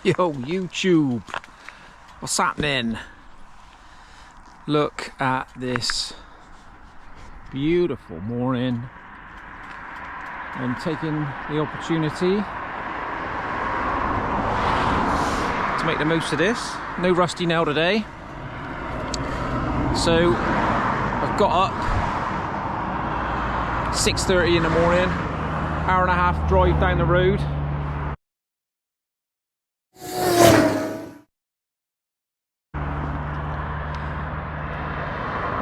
Yo, YouTube, what's happening? Look at this beautiful morning. I'm taking the opportunity to make the most of this. No rusty nail today. So I've got up 6:30 in the morning, hour and a half drive down the road.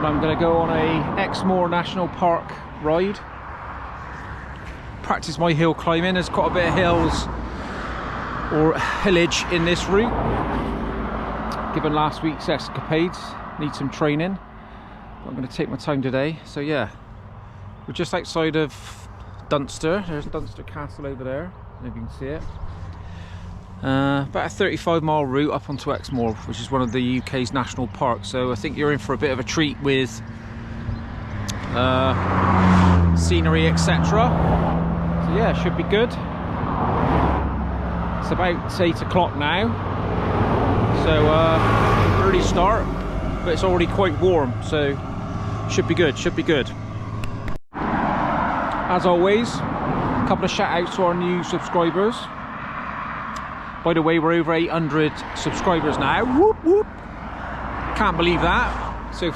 I'm going to go on a Exmoor National Park ride. Practice my hill climbing. There's quite a bit of hills or hillage in this route. Given last week's escapades, need some training. I'm going to take my time today. So yeah, we're just outside of Dunster. There's Dunster Castle over there, if you can see it. About a 35-mile route up onto Exmoor, which is one of the UK's national parks. So I think you're in for a bit of a treat with scenery, etc. So yeah, should be good. It's about 8 o'clock now, so early start, but it's already quite warm, so should be good, should be good. As always, a couple of shout outs to our new subscribers. By the way, we're over 800 subscribers now. Whoop whoop! Can't believe that. So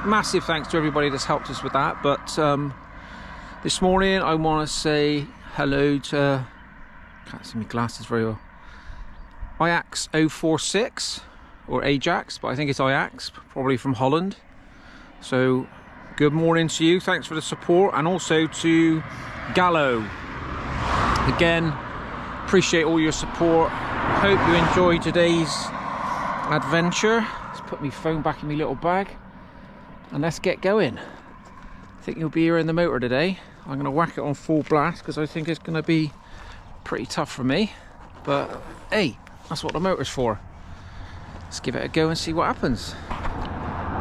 massive thanks to everybody that's helped us with that. But this morning I want to say hello to, can't see my glasses very well, Ajax 046 or Ajax, but I think it's Ajax, probably from Holland. So good morning to you. Thanks for the support, and also to Gallo. Again, appreciate all your support. Hope you enjoyed today's adventure. Let's put my phone back in my little bag and let's get going. I think you'll be here in the motor today. I'm going to whack it on full blast because I think it's going to be pretty tough for me, but hey, that's what the motor's for. Let's give it a go and see what happens.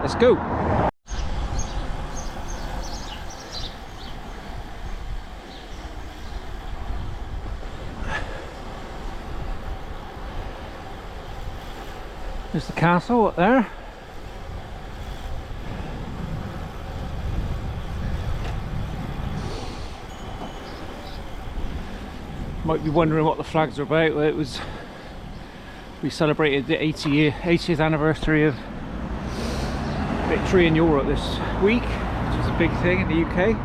Let's go. There's the castle up there. Might be wondering what the flags are about. We celebrated the 80th anniversary of victory in Europe this week, which is a big thing in the UK.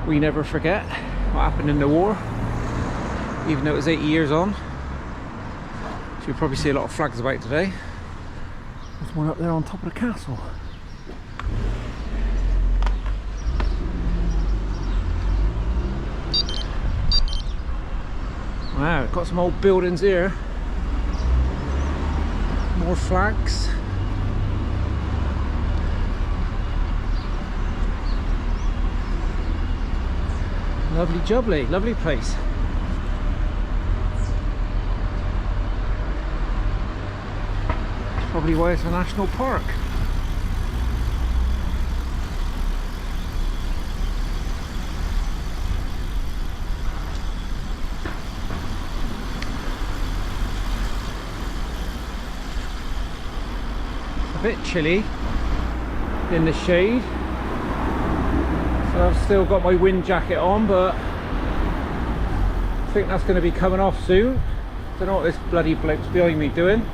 We never forget what happened in the war, even though it was 80 years on. You'll probably see a lot of flags about today. There's one up there on top of the castle. Wow, got some old buildings here. More flags. Lovely jubbly, lovely place. Probably why it's a national park. It's a bit chilly in the shade, so I've still got my wind jacket on, but I think that's going to be coming off soon. Don't know what this bloody bloke's behind me doing.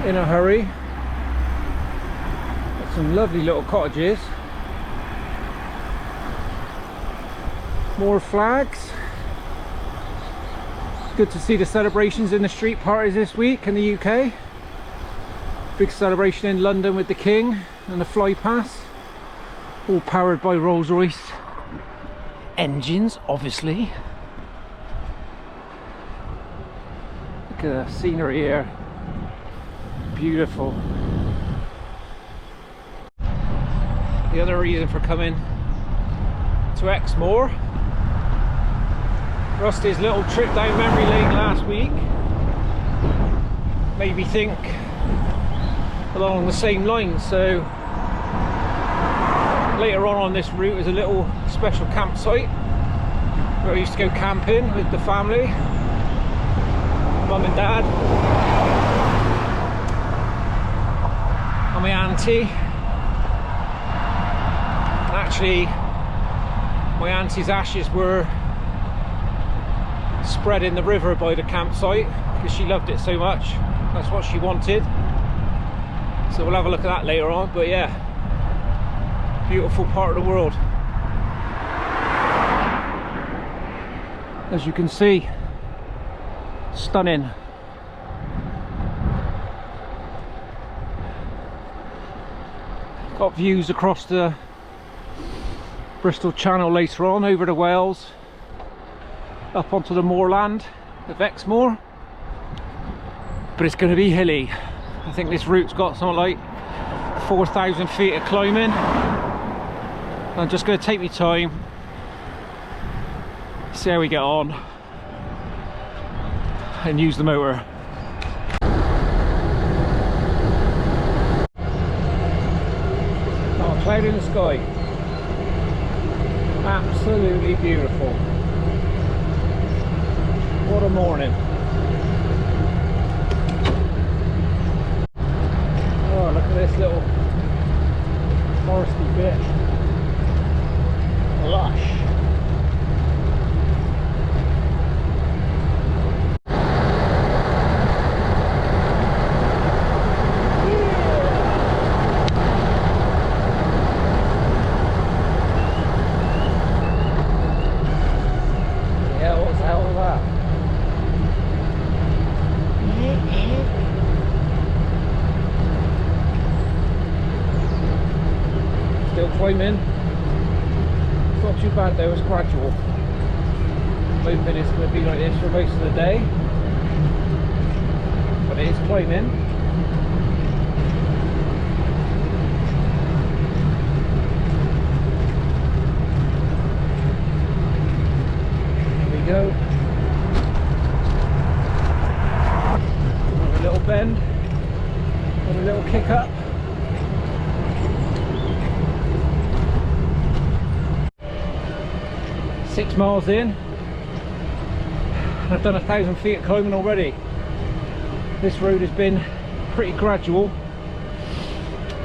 In a hurry. Got some lovely little cottages. More flags. Good to see the celebrations in the street parties this week in the UK. Big celebration in London with the King and the fly pass. All powered by Rolls-Royce engines, obviously. Look at the scenery here. Beautiful. The other reason for coming to Exmoor, Rusty's little trip down memory lane last week made me think along the same lines. So Later on this route is a little special campsite where I used to go camping with the family, mum and dad, and my auntie. And actually, my auntie's ashes were spread in the river by the campsite because she loved it so much. That's what she wanted. So we'll have a look at that later on. But yeah, beautiful part of the world. As you can see, stunning. Got views across the Bristol Channel later on, over the Wales, up onto the moorland of Exmoor. But it's going to be hilly. I think this route's got something like 4,000 feet of climbing. I'm just going to take my time, see how we get on, and use the motor. Oh, cloud in the sky. Absolutely beautiful. What a morning. Oh, look at this little foresty bit. Lush. Climbing. It's not too bad though, it's gradual. I'm hoping it's going to be like this for most of the day, but it is climbing. Here we go. Another little bend, and a little kick up. Six miles in, and I've done 1,000 feet of climbing already. This road has been pretty gradual,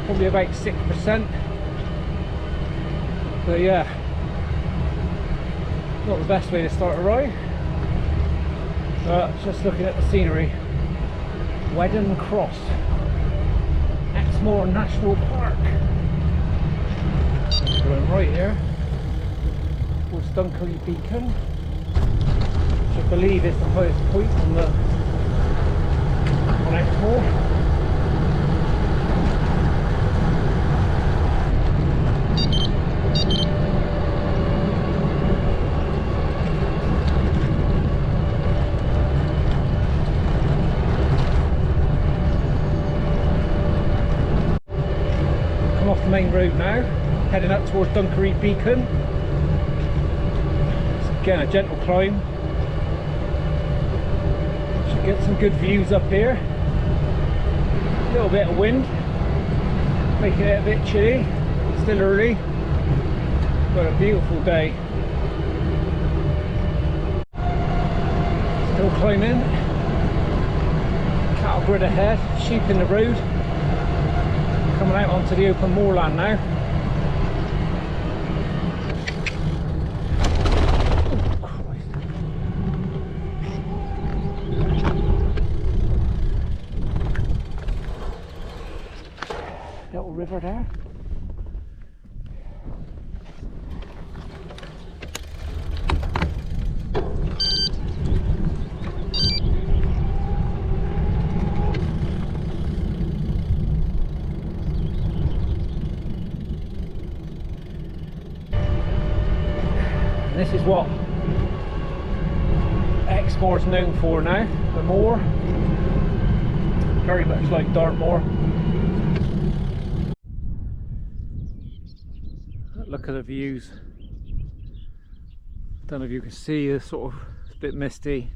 probably about 6%. But yeah, not the best way to start a ride. But just looking at the scenery. Wedden Cross, Exmoor National Park. Going right here. Dunkery beacon, which I believe is the highest point on Exmoor. Come off the main road now, heading up towards Dunkery beacon. Again, a gentle climb. Should get some good views up here. A little bit of wind, making it a bit chilly. Still early, but a beautiful day. Still climbing. Cattle grid ahead, sheep in the road. Coming out onto the open moorland now. Little river there. And this is what Exmoor is known for now, the moor. Very much like Dartmoor. Look at the views. Don't know if you can see, it's sort of a bit misty.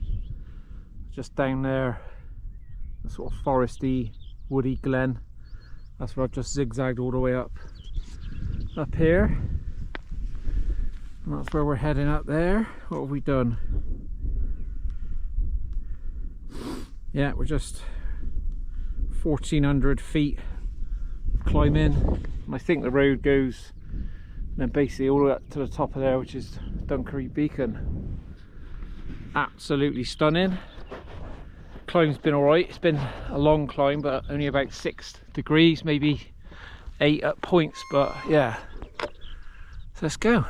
Just down there, a sort of foresty, woody glen. That's where I've just zigzagged all the way up up here. And that's where we're heading up there. What have we done? Yeah, we're just 1400 feet climbing. And I think the road goes then basically all the way up to the top of there, which is Dunkery Beacon. Absolutely stunning. Climb's been alright. It's been a long climb, but only about 6 degrees, maybe 8 at points, but yeah. So let's go.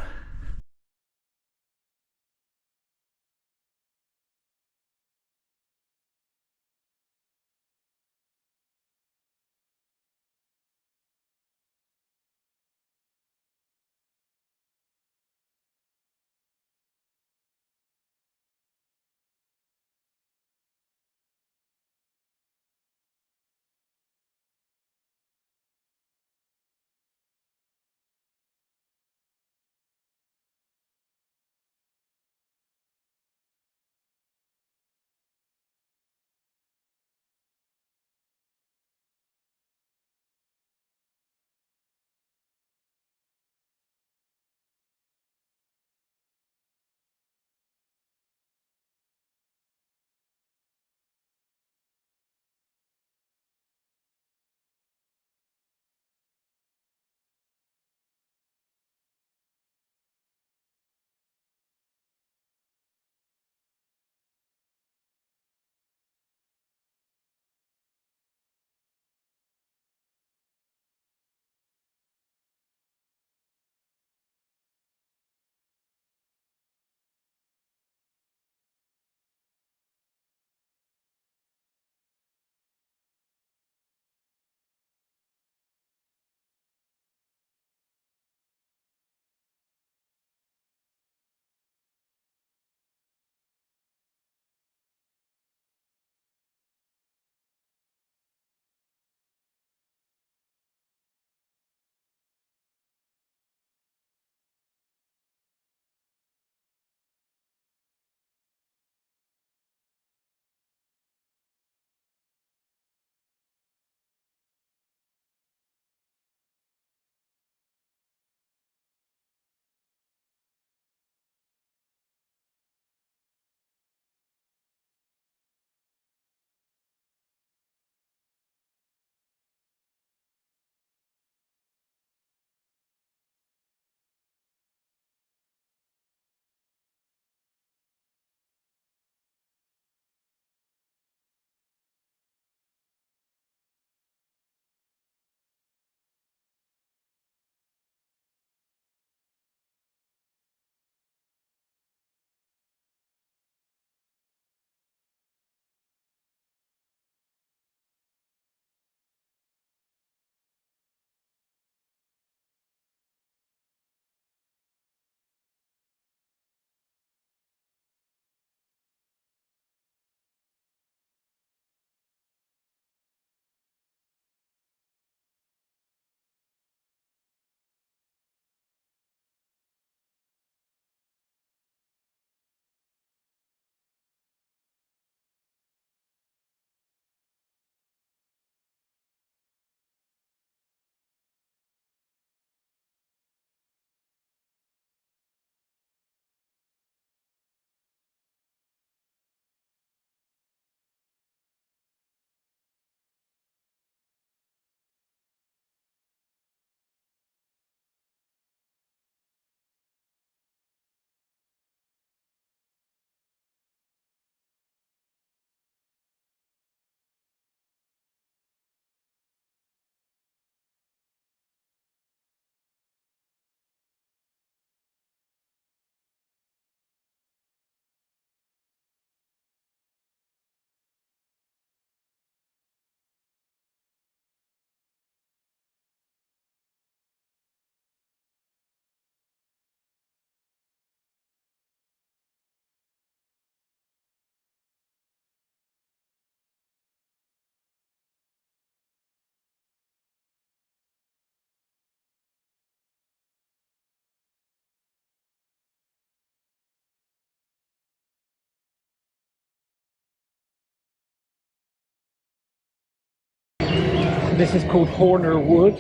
This is called Horner Wood.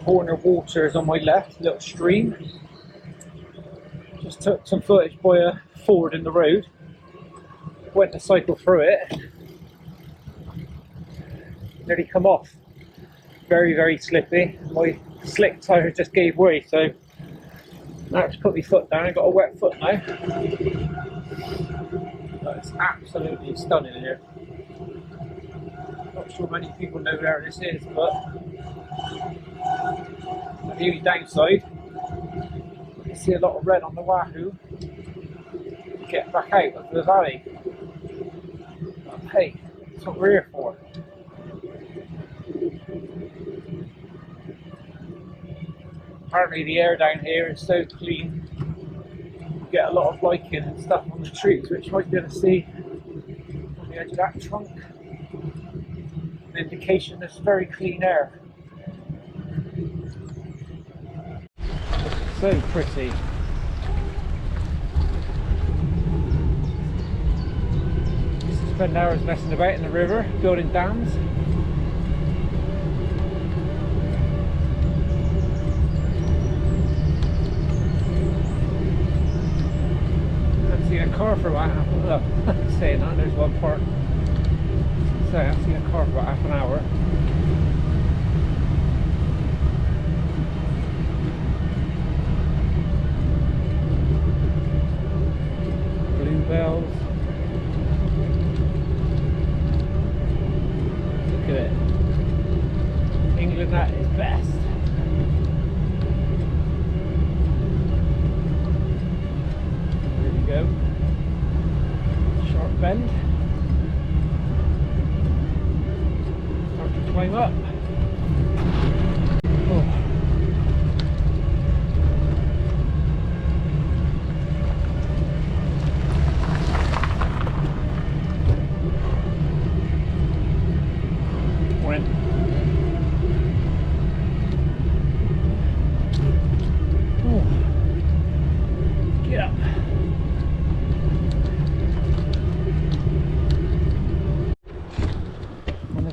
Corner water is on my left, little stream. Just took some footage by a ford in the road. Went to cycle through it. Nearly come off. Very, very slippy. My slick tyre just gave way, so now I have to put my foot down. I've got a wet foot now. But it's absolutely stunning here. Not sure many people know where this is, but the only downside, you can see a lot of red on the Wahoo. Get back out of the valley. But hey, that's what we're here for. Apparently the air down here is so clean. You get a lot of lichen and stuff on the trees, which you might be able to see on the edge of that trunk. An indication there's very clean air. So pretty. Used to spend hours messing about in the river, building dams. I've seen a car for about half an hour. Saying that, there's one part. So I've seen a car for about half an hour. Bells. Look at it. England at its best. There we go. Sharp bend. Start to climb up. Oh.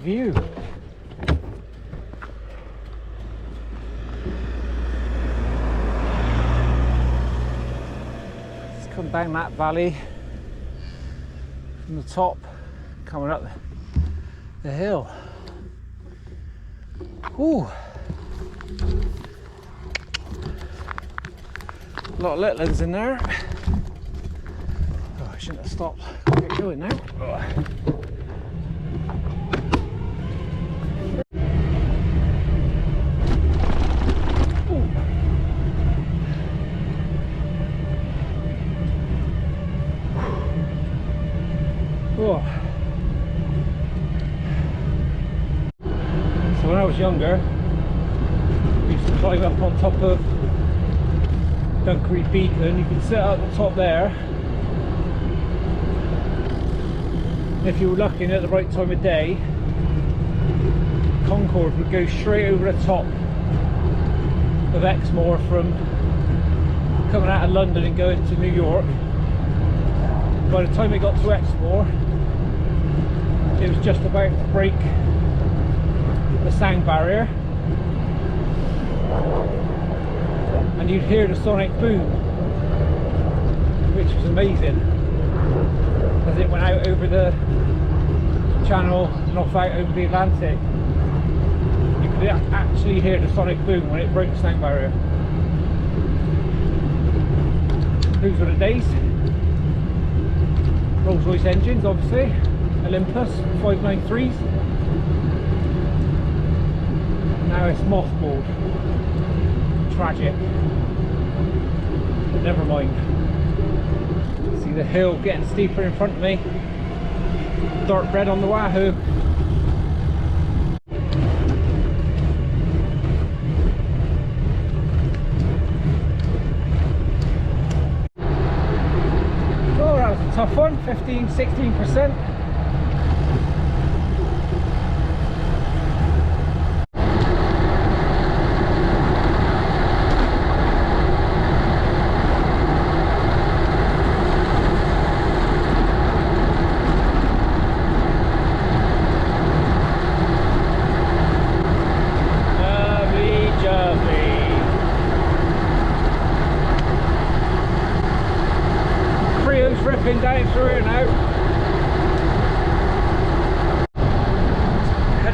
View. Let's come down that valley from the top, coming up the hill. Ooh. A lot of litlands in there. Oh, I shouldn't have stopped. Get going now. Oh. So when I was younger, we used to climb up on top of Dunkery Beacon. You can sit at the top there. If you were lucky and at the right time of day, Concorde would go straight over the top of Exmoor from coming out of London and going to New York. By the time it got to Exmoor, it was just about to break the sound barrier, and you'd hear the sonic boom, which was amazing, as it went out over the channel and off out over the Atlantic. You could actually hear the sonic boom when it broke the sound barrier. Those were the days. Rolls Royce engines, obviously. Olympus 593s. Now it's mothballed. Tragic. But never mind. See the hill getting steeper in front of me. Dark red on the Wahoo. Oh, that was a tough one. 15–16%.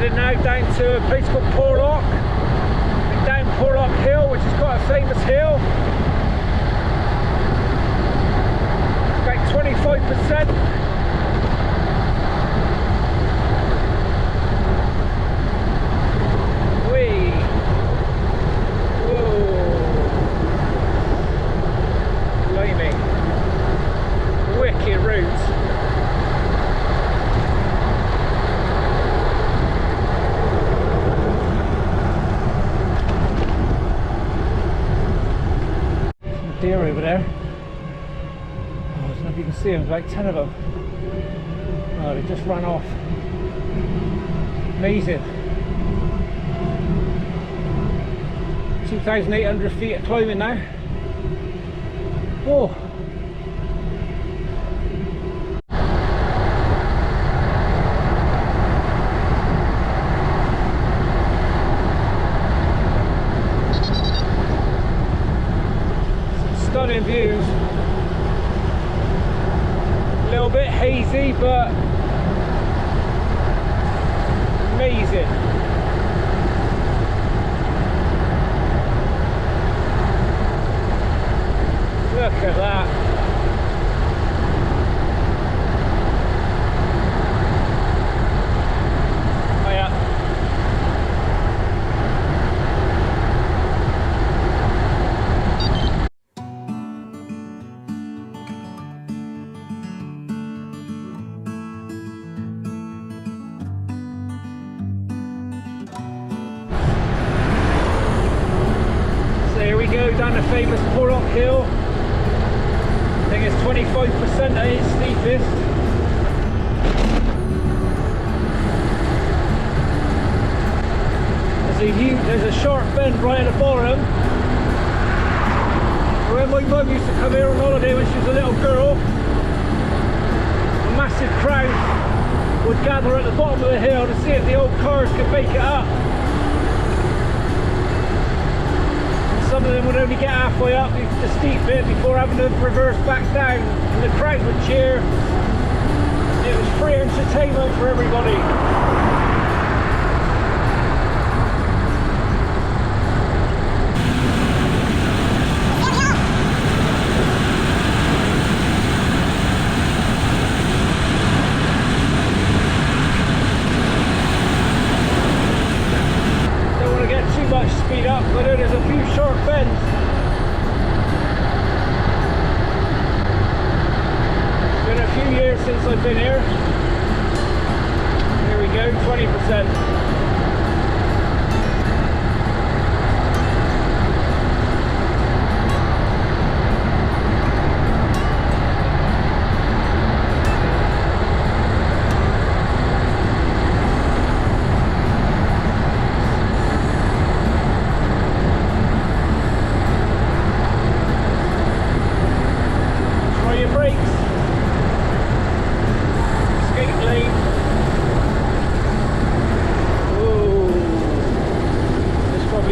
heading now down to a place called Porlock. Down Porlock Hill, which is quite a famous hill. About 25%. Whee! Whoa! Blimey. Wicked route. Deer over there. Oh, I don't know if you can see them, there's like 10 of them. Oh, they just ran off. Amazing. 2,800 feet of climbing now. Whoa. Stunning views. A little bit hazy, but amazing. Look at that. Oh yeah. So here we go down the famous Porlock Hill. I think it's 25% at its steepest. There's a sharp bend right at the bottom. When my mum used to come here on holiday when she was a little girl, a massive crowd would gather at the bottom of the hill to see if the old cars could make it up. Some of them would only get halfway up the steep bit before having to reverse back down, and the crowd would cheer. It was free entertainment for everybody. Don't want to get too much speed up, but there's a few sharp bends. It's been a few years since I've been here. Here we go, 20%.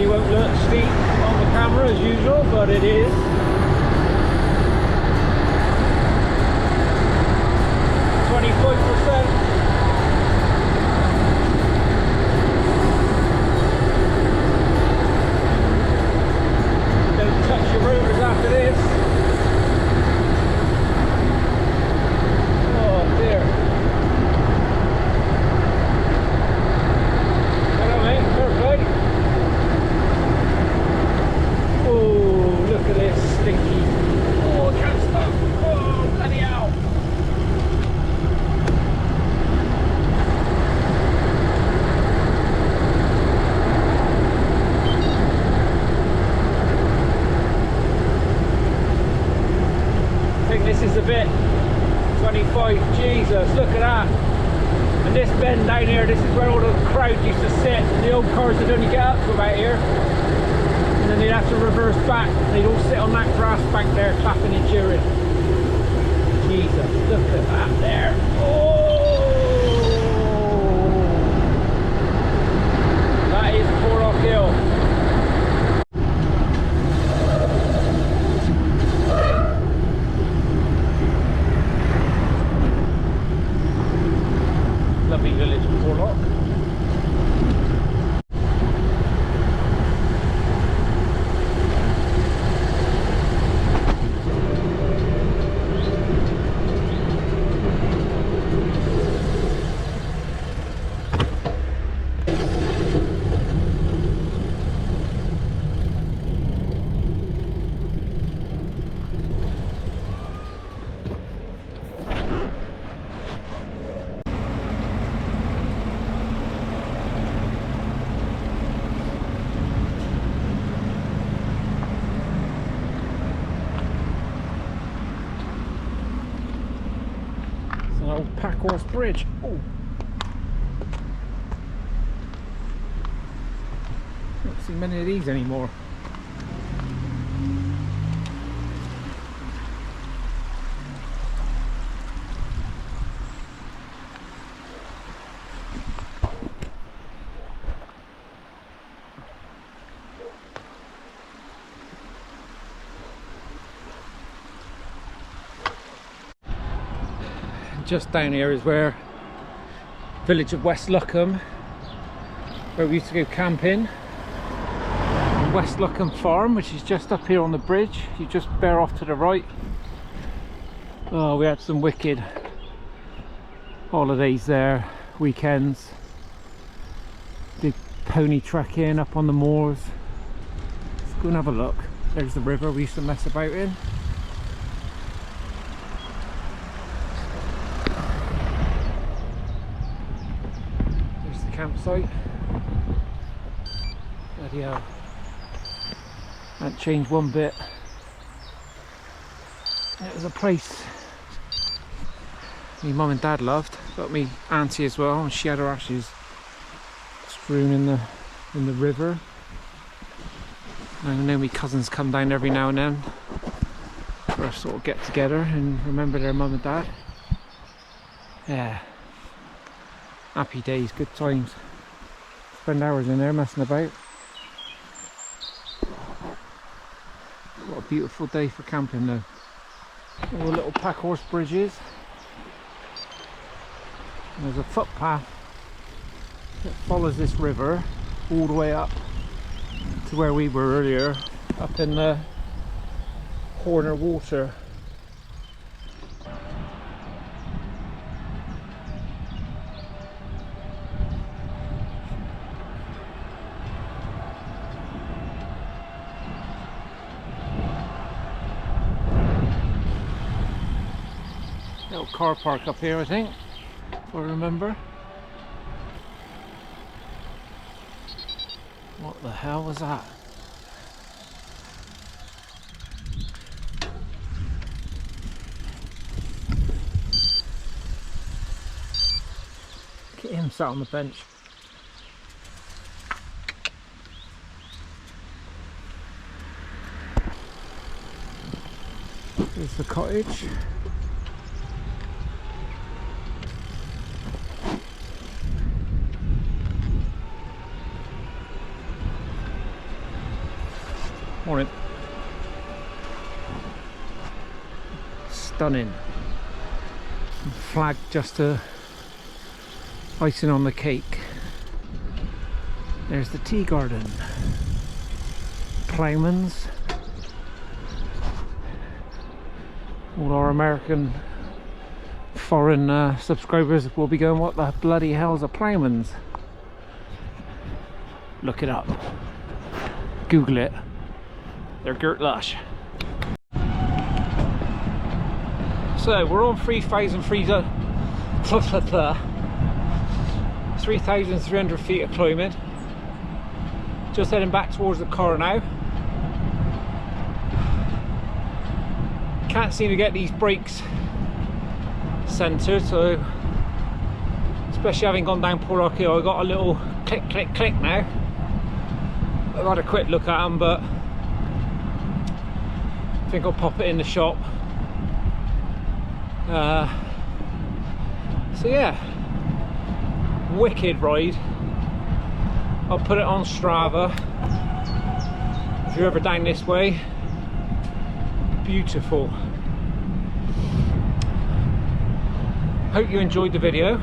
Won't look steep on the camera as usual, but it is. Don't touch your rotors after this. Oh dear. Hello mate, perfect. Oh, look at this stinky. Oh, I can't stop. Oh, bloody hell. I think this is a bit 25. Jesus, look at that. And this bend down here, this is where all the crowd used to sit. And the old cars would only get up to about here. And then they'd have to reverse back. They'd all sit on that grass bank there, clapping and cheering. Jesus, look at that there. Oh! That is Porlock Hill. Lovely village, Porlock. horse bridge. Oh. Don't see many of these anymore. Just down here is where village of West Luckham, where we used to go camping. West Luckham Farm, which is just up here on the bridge. You just bear off to the right. Oh, we had some wicked holidays there, weekends. Did pony trekking up on the moors. Let's go and have a look. There's the river we used to mess about in. Campsite. Bloody hell. That changed one bit. It was a place my mum and dad loved, got me auntie as well, and she had her ashes strewn in the river. And I know my cousins come down every now and then for a sort of get together and remember their mum and dad. Yeah. Happy days, good times. Spend hours in there messing about. What a beautiful day for camping though. All the little pack horse bridges. And there's a footpath that follows this river all the way up to where we were earlier, up in the Horner Water. Little car park up here, I think, if I remember. What the hell was that? Look at him sat on the bench. There's the cottage. Morning. Stunning. Flag just icing on the cake. There's the tea garden. Ploughman's. All our American foreign subscribers will be going, what the bloody hell's a Ploughman's? Look it up. Google it. They're girt lush. So we're on 3,300 feet of climbing. Just heading back towards the car now. Can't seem to get these brakes centered, so especially having gone down Porlock Hill, I got a little click click click now. I've had a quick look at them, but I think I'll pop it in the shop. So yeah, wicked ride. I'll put it on Strava if you're ever down this way. Beautiful. Hope you enjoyed the video.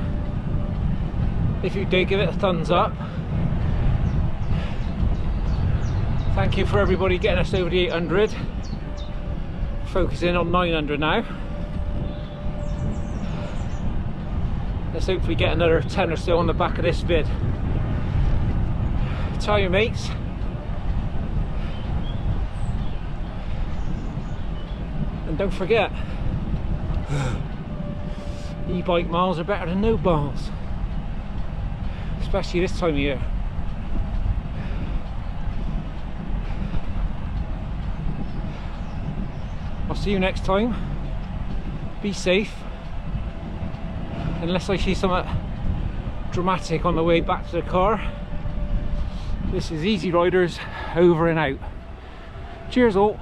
If you did, give it a thumbs up. Thank you for everybody getting us over the 800. Focusing on 900 now. Let's hopefully get another 10 or so on the back of this vid. Tell your mates. And don't forget, e-bike miles are better than no miles. Especially this time of year. I'll see you next time. Be safe. unless I see something dramatic on the way back to the car. This is E-Zee Riders, over and out. Cheers all.